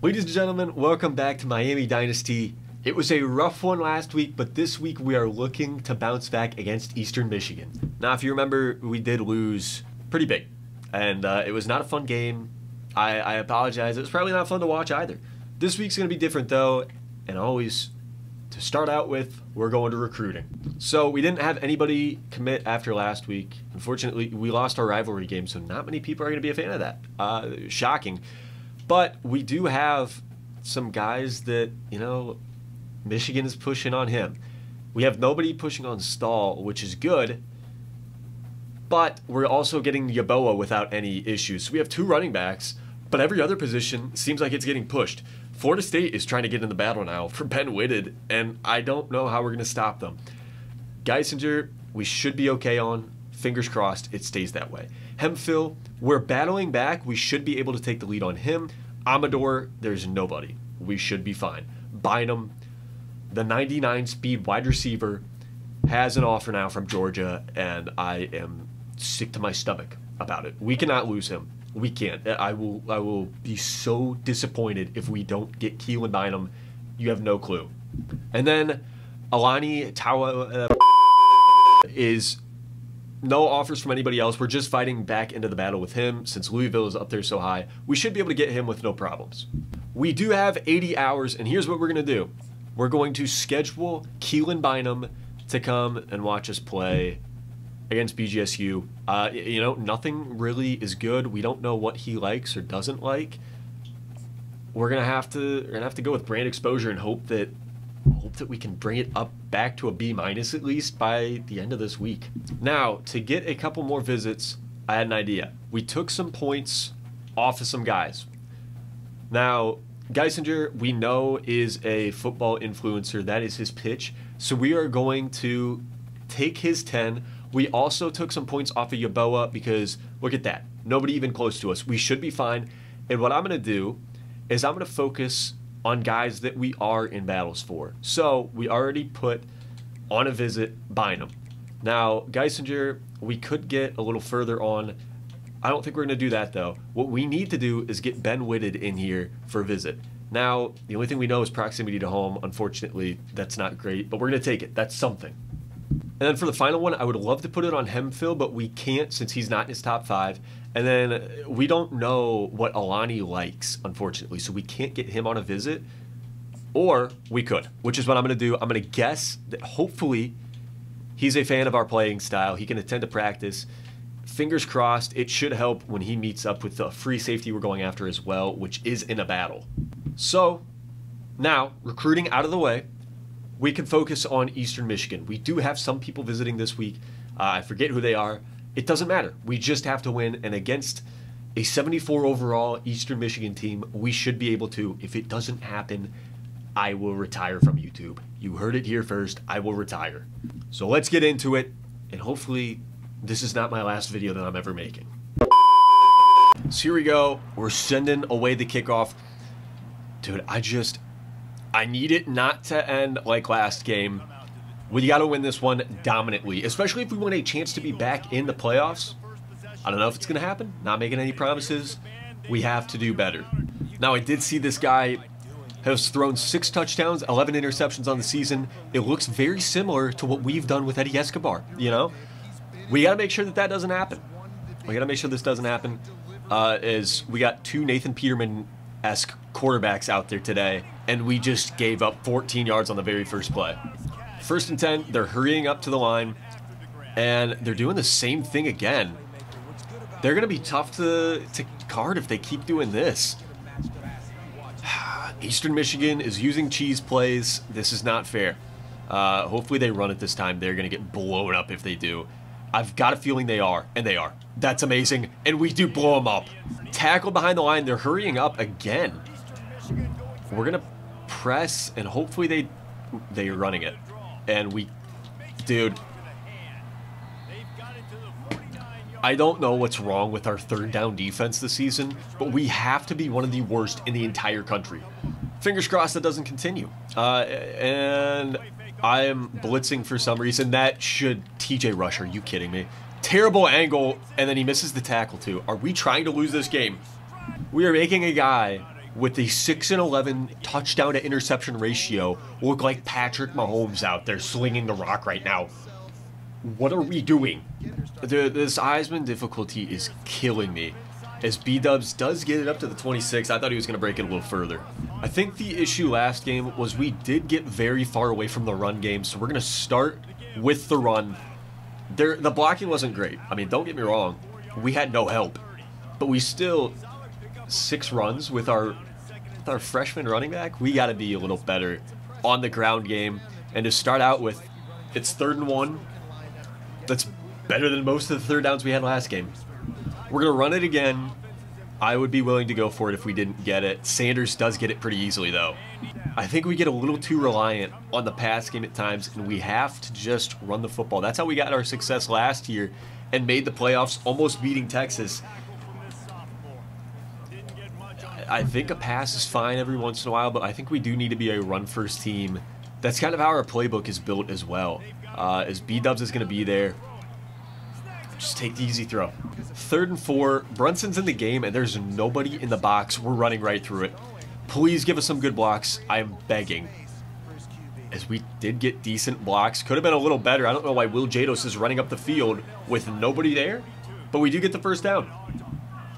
Ladies and gentlemen, welcome back to Miami Dynasty. It was a rough one last week, but this week we are looking to bounce back against Eastern Michigan. Now, if you remember, we did lose pretty big, and it was not a fun game. I apologize. It was probably not fun to watch either. This week's going to be different, though, and always, to start out with, we're going to recruiting. So we didn't have anybody commit after last week. Unfortunately, we lost our rivalry game, so not many people are going to be a fan of that. Shocking. But we do have some guys that, Michigan is pushing on him. We have nobody pushing on Stahl, which is good. But we're also getting Yeboah without any issues. So we have two running backs, but every other position seems like it's getting pushed. Florida State is trying to get in the battle now for Ben Whitted, and I don't know how we're going to stop them. Geisinger, we should be okay on. Fingers crossed it stays that way. Hemphill, we're battling back. We should be able to take the lead on him. Amador, there's nobody. We should be fine. Bynum, the 99 speed wide receiver, has an offer now from Georgia, and I am sick to my stomach about it. We cannot lose him. We can't. I will be so disappointed if we don't get Keelan Bynum. You have no clue. And then Alani Tawa is no offers from anybody else. We're just fighting back into the battle with him. Since Louisville is up there so high, we should be able to get him with no problems. We do have 80 hours, and here's what we're going to do. We're going to schedule Keelan Bynum to come and watch us play against BGSU. Nothing really is good. We don't know what he likes or doesn't like. We're gonna have to go with brand exposure and hope that we can bring it up back to a B- at least by the end of this week. Now, to get a couple more visits, I had an idea. We took some points off of some guys. Now, Geisinger, we know, is a football influencer. That is his pitch. So we are going to take his 10. We also took some points off of Yeboah because, look at that. Nobody even close to us. We should be fine. And what I'm going to do is I'm going to focus on guys that we are in battles for. So we already put on a visit Bynum. Now, Geisinger, we could get a little further on. I don't think we're going to do that, though. What we need to do is get Ben Whitted in here for a visit. Now, the only thing we know is proximity to home. Unfortunately, that's not great, but we're going to take it. That's something. And then for the final one, I would love to put it on Hemphill, but we can't since he's not in his top 5. And then we don't know what Alani likes, unfortunately, so we can't get him on a visit. Or we could, which is what I'm going to do. I'm going to guess that hopefully he's a fan of our playing style. He can attend to practice. Fingers crossed, it should help when he meets up with the free safety we're going after as well, which is in a battle. So now, recruiting out of the way, we can focus on Eastern Michigan. We do have some people visiting this week. I forget who they are. It doesn't matter. We just have to win. And against a 74 overall Eastern Michigan team, we should be able to. If it doesn't happen, I will retire from YouTube. You heard it here first. I will retire. So let's get into it. And hopefully this is not my last video that I'm ever making. So here we go. We're sending away the kickoff. Dude, I need it not to end like last game. We got to win this one dominantly, especially if we want a chance to be back in the playoffs. I don't know if it's going to happen. Not making any promises. We have to do better. Now, I did see this guy has thrown 6 touchdowns, 11 interceptions on the season. It looks very similar to what we've done with Eddie Escobar, We got to make sure that doesn't happen. We got to make sure this doesn't happen. As we got 2 Nathan Peterman-esque quarterbacks out there today, and we just gave up 14 yards on the very first play. 1st and 10, they're hurrying up to the line, and they're doing the same thing again. They're going to be tough to guard if they keep doing this. Eastern Michigan is using cheese plays. This is not fair. Hopefully they run it this time. They're going to get blown up if they do. I've got a feeling they are, and they are. That's amazing, and we do blow them up. Tackle behind the line. They're hurrying up again. We're going to press, and hopefully they're running it. And dude, I don't know what's wrong with our 3rd down defense this season, but we have to be one of the worst in the entire country. Fingers crossed that doesn't continue. And I am blitzing for some reason. That should TJ Rush. Are you kidding me? Terrible angle, and then he misses the tackle too. Are we trying to lose this game? We are making a guy with a 6-11 touchdown to interception ratio look like Patrick Mahomes out there slinging the rock right now. What are we doing? This Heisman difficulty is killing me. As B-Dubs does get it up to the 26, I thought he was going to break it a little further. I think the issue last game was we did get very far away from the run game, so we're going to start with the run. The blocking wasn't great. I mean, don't get me wrong. We had no help. But we still, 6 runs with our freshman running back. We got to be a little better on the ground game. And to start out with, it's 3rd and 1. That's better than most of the 3rd downs we had last game. We're going to run it again. I would be willing to go for it if we didn't get it. Sanders does get it pretty easily, though. I think we get a little too reliant on the pass game at times, and we have to just run the football. That's how we got our success last year and made the playoffs, almost beating Texas. I think a pass is fine every once in a while, but I think we do need to be a run-first team. That's kind of how our playbook is built as well. As B-Dubs is going to be there. Just take the easy throw. 3rd and 4. Brunson's in the game, and there's nobody in the box. We're running right through it. Please give us some good blocks. I am begging. As we did get decent blocks. Could have been a little better. I don't know why Will Jados is running up the field with nobody there. But we do get the first down.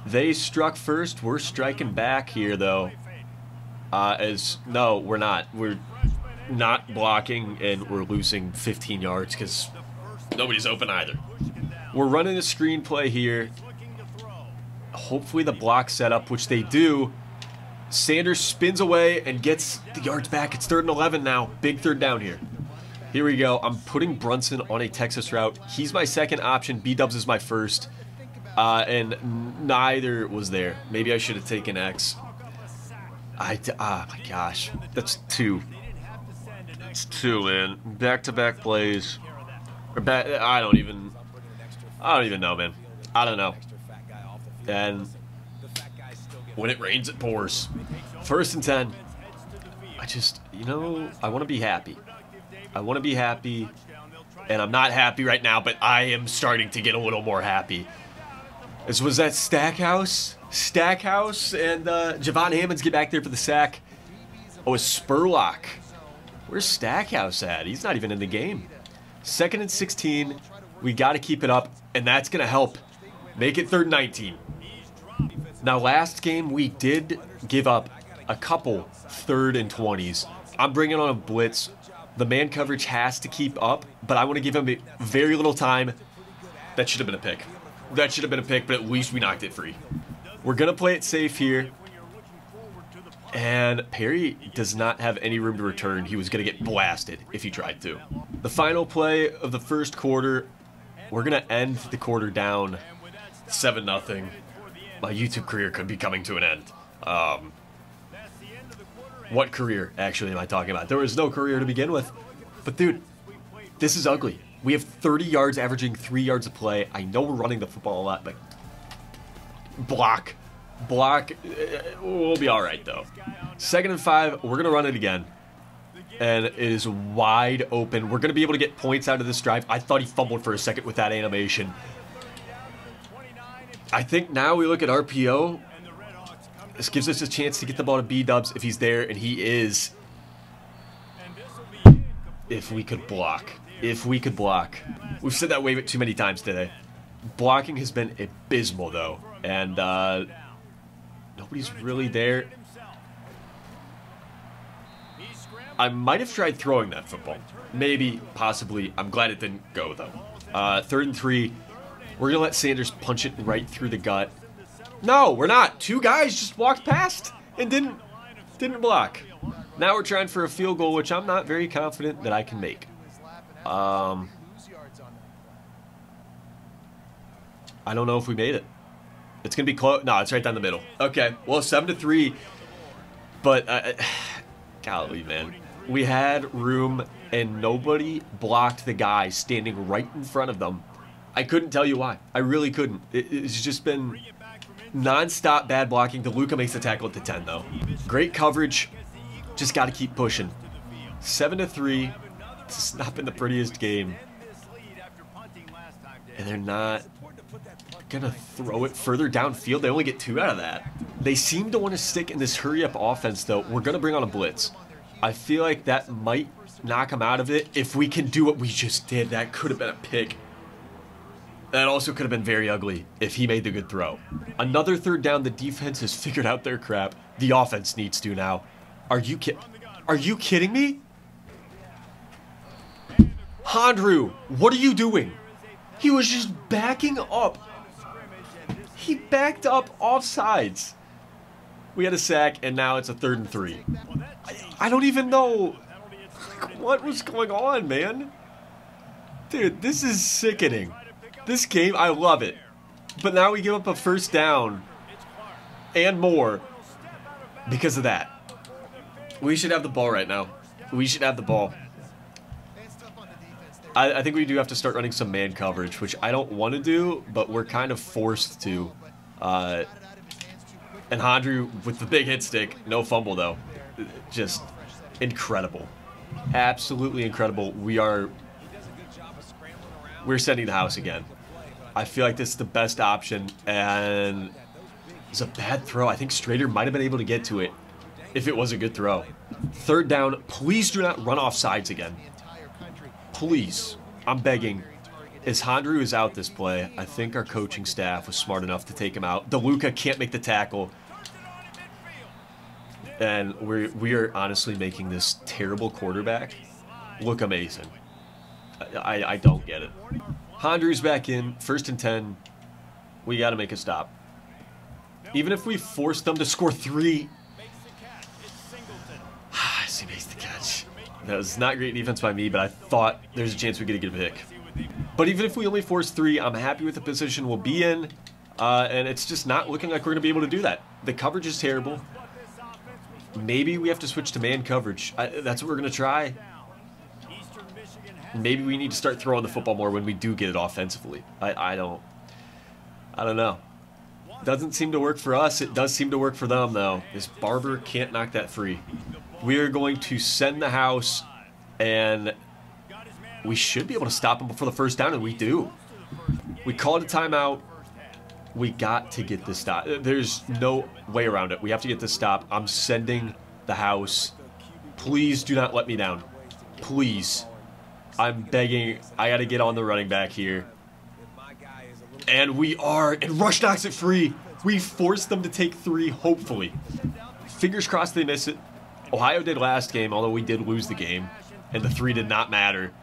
They struck first. We're striking back here, though. No, we're not. We're not blocking, and we're losing 15 yards because nobody's open either. We're running a screenplay here. Hopefully the block set up, which they do. Sanders spins away and gets the yards back. It's 3rd and 11 now. Big 3rd down here. Here we go. I'm putting Brunson on a Texas route. He's my 2nd option. B-Dubs is my 1st. And neither was there. Maybe I should have taken X. My gosh. That's 2. That's 2, man. Back-to-back plays. I don't even know, man. I don't know. And when it rains, it pours. 1st and 10. I want to be happy. I want to be happy. And I'm not happy right now, but I am starting to get a little more happy. This was that Stackhouse. And Javon Hammonds get back there for the sack. Oh, it's Spurlock. Where's Stackhouse at? He's not even in the game. 2nd and 16. We got to keep it up, and that's going to help make it 3rd and 19. Now, last game, we did give up a couple 3rd and 20s. I'm bringing on a blitz. The man coverage has to keep up, but I want to give him very little time. That should have been a pick. But at least we knocked it free. We're going to play it safe here. And Perry does not have any room to return. He was going to get blasted if he tried to. The final play of the 1st quarter. We're going to end the quarter down 7-0. My YouTube career could be coming to an end. What career, actually, am I talking about? There was no career to begin with. But, dude, this is ugly. We have 30 yards, averaging 3 yards a play. I know we're running the football a lot, but block. We'll be all right, though. 2nd and 5. We're going to run it again. And it is wide open. We're going to be able to get points out of this drive. I thought he fumbled for a second with that animation. I think now we look at RPO. This gives us a chance to get the ball to B-Dubs if he's there, and he is. If we could block. We've said that wave it too many times today. Blocking has been abysmal, though. And nobody's really there. I might have tried throwing that football. Maybe, possibly. I'm glad it didn't go, though. 3rd and 3. We're going to let Sanders punch it right through the gut. No, we're not. 2 guys just walked past and didn't block. Now we're trying for a field goal, which I'm not very confident that I can make. I don't know if we made it. It's going to be close. No, it's right down the middle. Okay, well, 7-3. But, golly, man. We had room, and nobody blocked the guy standing right in front of them. I couldn't tell you why. I really couldn't. It's just been non-stop bad blocking. DeLuca makes the tackle at the 10, though. Great coverage. Just got to keep pushing. 7-3. It's not been the prettiest game. And they're not going to throw it further downfield. They only get 2 out of that. They seem to want to stick in this hurry-up offense, though. We're going to bring on a blitz. I feel like that might knock him out of it. If we can do what we just did, that could have been a pick. That also could have been very ugly if he made the good throw. Another 3rd down. The defense has figured out their crap. The offense needs to now. Are you kidding me? Handrew, what are you doing? He was just backing up. He backed up offsides. We had a sack, and now it's a 3rd and 3. I don't even know what was going on, man. Dude, this is sickening. This game, I love it. But now we give up a 1st down and more because of that. We should have the ball right now. We should have the ball. I think we do have to start running some man coverage, which I don't want to do, but we're kind of forced to. And Handrew with the big hit stick, no fumble though. Just incredible. Absolutely incredible. We're sending the house again. I feel like this is the best option, and it's a bad throw. I think Strader might have been able to get to it if it was a good throw. 3rd down. Please do not run off sides again. Please. I'm begging. As Handrew is out this play, I think our coaching staff was smart enough to take him out. DeLuca can't make the tackle. And we are honestly making this terrible quarterback look amazing. I don't get it. Handrew's back in. 1st and 10. We got to make a stop. Even if we force them to score 3. He makes the catch. That was not great defense by me, but I thought there's a chance we could get a pick. But even if we only force 3, I'm happy with the position we'll be in. And it's just not looking like we're going to be able to do that. The coverage is terrible. Maybe we have to switch to man coverage. That's what we're going to try. Maybe we need to start throwing the football more when we do get it offensively. I don't know. Doesn't seem to work for us. It does seem to work for them, though. This Barber can't knock that free. We are going to send the house, and we should be able to stop him before the 1st down, and we do. We called a timeout. We got to get this stop. There's no way around it. We have to get this stop. I'm sending the house. Please do not let me down. Please. I'm begging. I got to get on the running back here. And we are. And Rush knocks it free. We forced them to take 3, hopefully. Fingers crossed they miss it. Ohio did last game, although we did lose the game. And the 3 did not matter.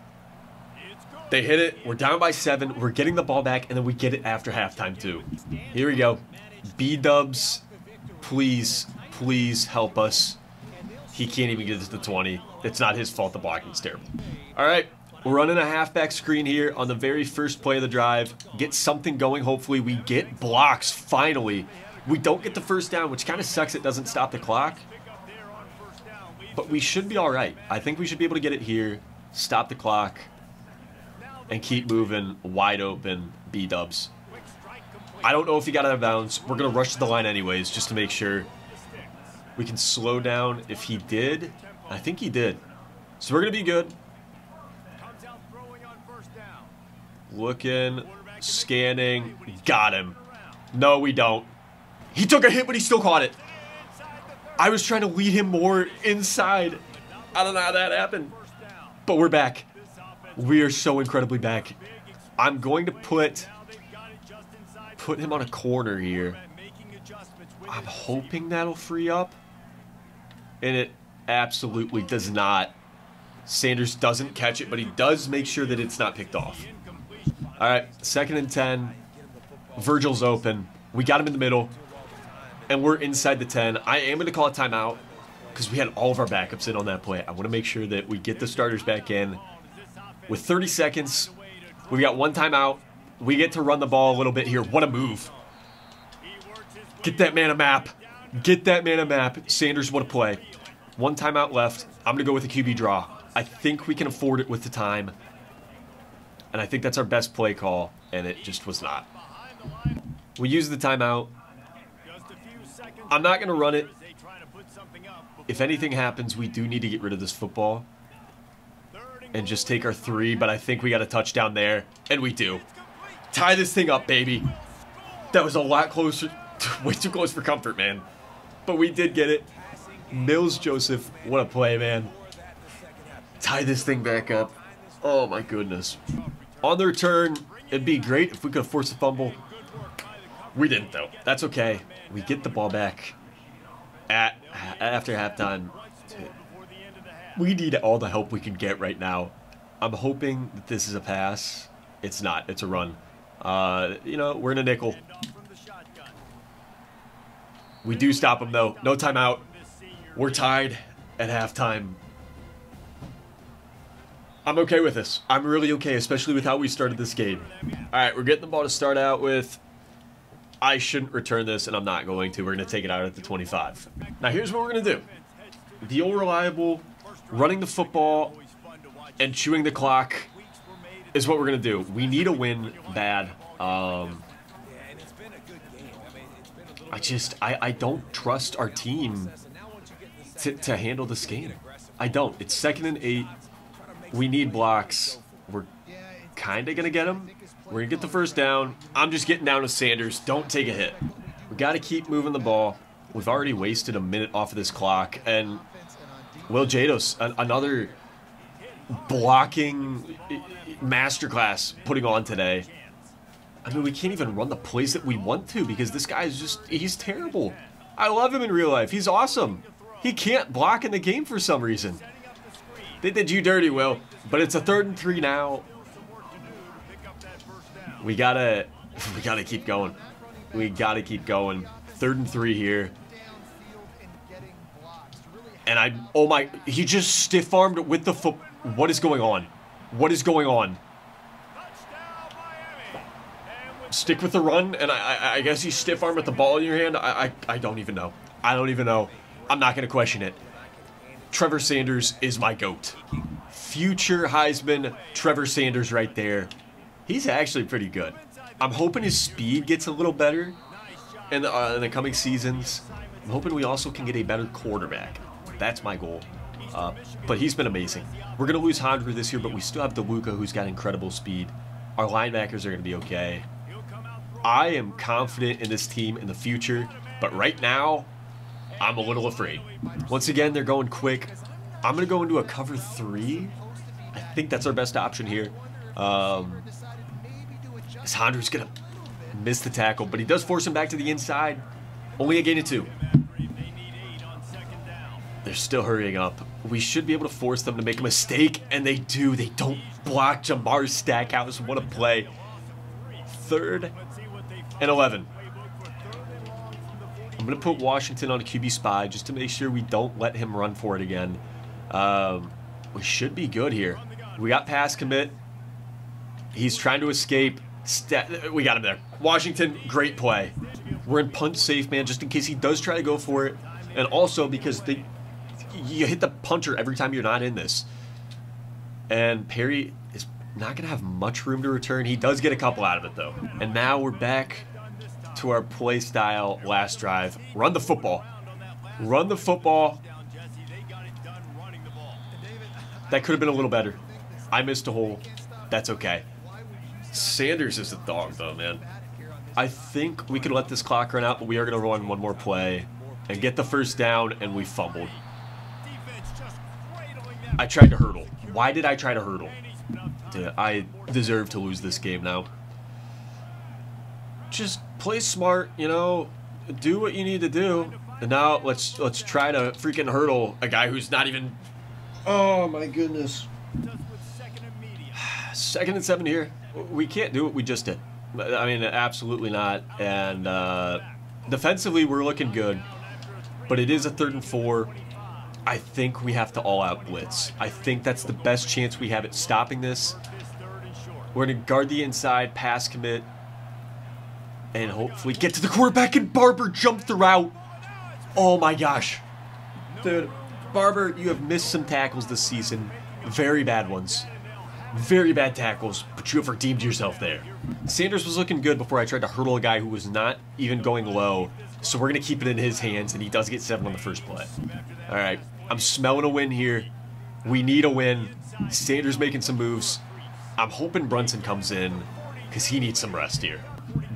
They hit it. We're down by 7. We're getting the ball back, and then we get it after halftime, too. Here we go. B-dubs, please, please help us. He can't even get it to the 20. It's not his fault. The blocking's terrible. All right. We're running a halfback screen here on the very first play of the drive. Get something going, hopefully. We get blocks, finally. We don't get the 1st down, which kind of sucks. It doesn't stop the clock. But we should be all right. I think we should be able to get it here, stop the clock, and keep moving wide open B-dubs. I don't know if he got out of bounds. We're going to rush to the line anyways just to make sure we can slow down. If he did, I think he did. So we're going to be good. Looking, scanning, got him. No, we don't. He took a hit, but he still caught it. I was trying to lead him more inside. I don't know how that happened. But we're back. We are so incredibly back. I'm going to put him on a corner here. I'm hoping that'll free up. And it absolutely does not. Sanders doesn't catch it, but he does make sure that it's not picked off. All right, 2nd and 10. Virgil's open. We got him in the middle. And we're inside the 10. I am going to call a timeout because we had all of our backups in on that play. I want to make sure that we get the starters back in. With 30 seconds, we've got 1 timeout. We get to run the ball a little bit here. What a move. Get that man a map. Get that man a map. Sanders, what a play. 1 timeout left. I'm going to go with a QB draw. I think we can afford it with the time. And I think that's our best play call, and it just was not. We use the timeout. I'm not going to run it. If anything happens, we do need to get rid of this football and just take our 3, but I think we got a touchdown there, and we do. Tie this thing up, baby. That was a lot closer. Way too close for comfort, man. But we did get it. Mills Joseph, what a play, man. Tie this thing back up. Oh, my goodness. On the return, it'd be great if we could force a fumble. We didn't, though. That's okay. We get the ball back after halftime. We need all the help we can get right now. I'm hoping that this is a pass. It's not. It's a run. You know, we're in a nickel. We do stop him, though. No timeout. We're tied at halftime. I'm okay with this. I'm really okay, especially with how we started this game. All right, we're getting the ball to start out with. I shouldn't return this, and I'm not going to. We're going to take it out at the 25. Now, here's what we're going to do. The old reliable, running the football, and chewing the clock is what we're going to do. We need a win bad. I don't trust our team to handle this game. I don't. It's 2nd and 8. We need blocks. We're kind of going to get them. We're going to get the first down. I'm just getting down to Sanders. Don't take a hit. We got to keep moving the ball. We've already wasted a minute off of this clock. And Will Jados, another blocking masterclass putting on today. I mean, we can't even run the plays that we want to because this guy is just, he's terrible. I love him in real life. He's awesome. He can't block in the game for some reason. They did you dirty, Will. But it's a 3rd and 3 now. We gotta keep going. We gotta keep going. 3rd and 3 here. And oh my, he just stiff-armed with the foot. What is going on? What is going on? Stick with the run, and I guess you stiff-armed with the ball in your hand. I don't even know. I don't even know. I'm not going to question it. Trevor Sanders is my GOAT. Future Heisman Trevor Sanders right there. He's actually pretty good. I'm hoping his speed gets a little better in the coming seasons. I'm hoping we also can get a better quarterback. That's my goal. But he's been amazing. We're going to lose Hondru this year, but we still have DeLuca, who's got incredible speed. Our linebackers are going to be okay. I am confident in this team in the future, but right now, I'm a little afraid. Once again, they're going quick. I'm going to go into a cover 3. I think that's our best option here. Hondru's going to miss the tackle, but he does force him back to the inside. Only a gain of 2. They're still hurrying up. We should be able to force them to make a mistake, and they do. They don't block Jamar Stackhouse. What a play. 3rd and 11. I'm going to put Washington on a QB spy just to make sure we don't let him run for it again. We should be good here. We got pass commit. He's trying to escape. We got him there. Washington, great play. We're in punch safe, man, just in case he does try to go for it. And also because you hit the puncher every time you're not in this. And Perry is not going to have much room to return. He does get a couple out of it, though. And now we're back to our play style last drive. Run the football. Run the football. That could have been a little better. I missed a hole. That's okay. Sanders is a dog, though, man. I think we could let this clock run out, but we are going to run one more play and get the first down, and we fumbled. I tried to hurdle. Why did I try to hurdle? Dude, I deserve to lose this game now. Just play smart, you know. Do what you need to do. And now let's try to freaking hurdle a guy who's not even... Oh, my goodness. 2nd and 7 here. We can't do what we just did. I mean, absolutely not. And defensively, we're looking good. But it is a 3rd and 4. I think we have to all-out blitz. I think that's the best chance we have at stopping this. We're going to guard the inside, pass commit, and hopefully get to the quarterback, and Barber jumped the route. Oh, my gosh. Dude, Barber, you have missed some tackles this season. Very bad ones. Very bad tackles, but you have redeemed yourself there. Sanders was looking good before I tried to hurdle a guy who was not even going low. So we're going to keep it in his hands, and he does get 7 on the first play. All right, I'm smelling a win here. We need a win. Sanders making some moves. I'm hoping Brunson comes in because he needs some rest here.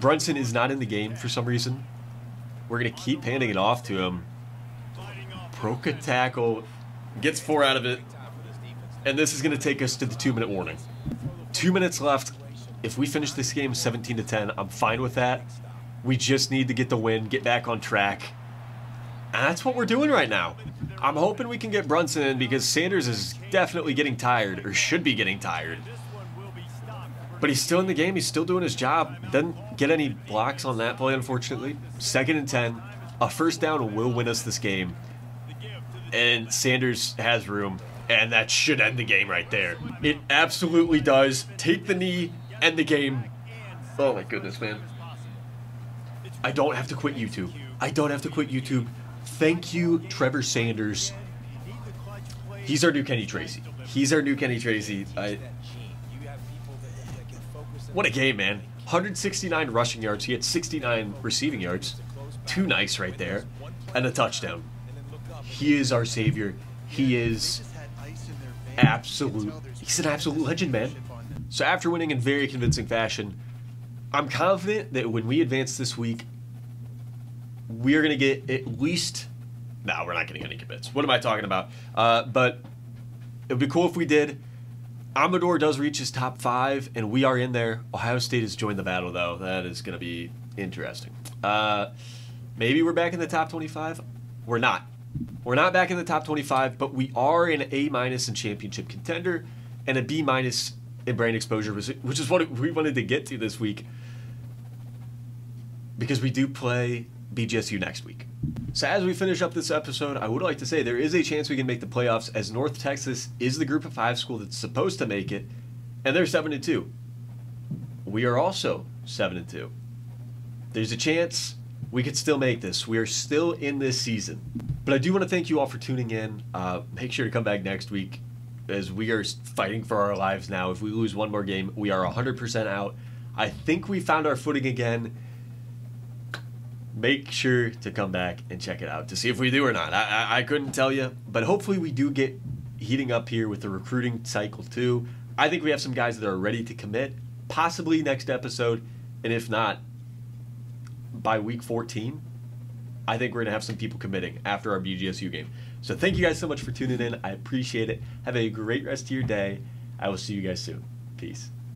Brunson is not in the game for some reason. We're going to keep handing it off to him. Broke tackle. Gets 4 out of it. And this is going to take us to the 2-minute warning. 2 minutes left. If we finish this game 17-10, I'm fine with that. We just need to get the win, get back on track. And that's what we're doing right now. I'm hoping we can get Brunson in because Sanders is definitely getting tired, or should be getting tired. But he's still in the game. He's still doing his job. Didn't get any blocks on that play, unfortunately. 2nd and 10. A first down will win us this game. And Sanders has room. And that should end the game right there. It absolutely does. Take the knee, end the game. Oh my goodness, man. I don't have to quit YouTube. I don't have to quit YouTube. Thank you, Trevor Sanders. He's our new Kenny Tracy. He's our new Kenny Tracy. What a game, man. 169 rushing yards. He had 69 receiving yards. 2 nice right there. And a touchdown. He is our savior. He is he's an absolute legend, man. So after winning in very convincing fashion, I'm confident that when we advance this week, we're going to get at least... No, we're not getting any commits. What am I talking about? But it would be cool if we did. Amador does reach his top 5, and we are in there. Ohio State has joined the battle, though. That is going to be interesting. Maybe we're back in the top 25? We're not. We're not back in the top 25, but we are an A- in championship contender and a B- in brain exposure, which is what we wanted to get to this week because we do play BGSU next week. So as we finish up this episode, I would like to say there is a chance we can make the playoffs as North Texas is the group of 5 school that's supposed to make it, and they're 7-2. We are also 7-2. There's a chance we could still make this. We are still in this season. But I do want to thank you all for tuning in. Make sure to come back next week as we are fighting for our lives now. If we lose one more game, we are 100% out. I think we found our footing again. Make sure to come back and check it out to see if we do or not. I couldn't tell you, but hopefully we do get heating up here with the recruiting cycle too. I think we have some guys that are ready to commit, possibly next episode, and if not, by week 14, I think we're going to have some people committing after our BGSU game. So thank you guys so much for tuning in. I appreciate it. Have a great rest of your day. I will see you guys soon. Peace.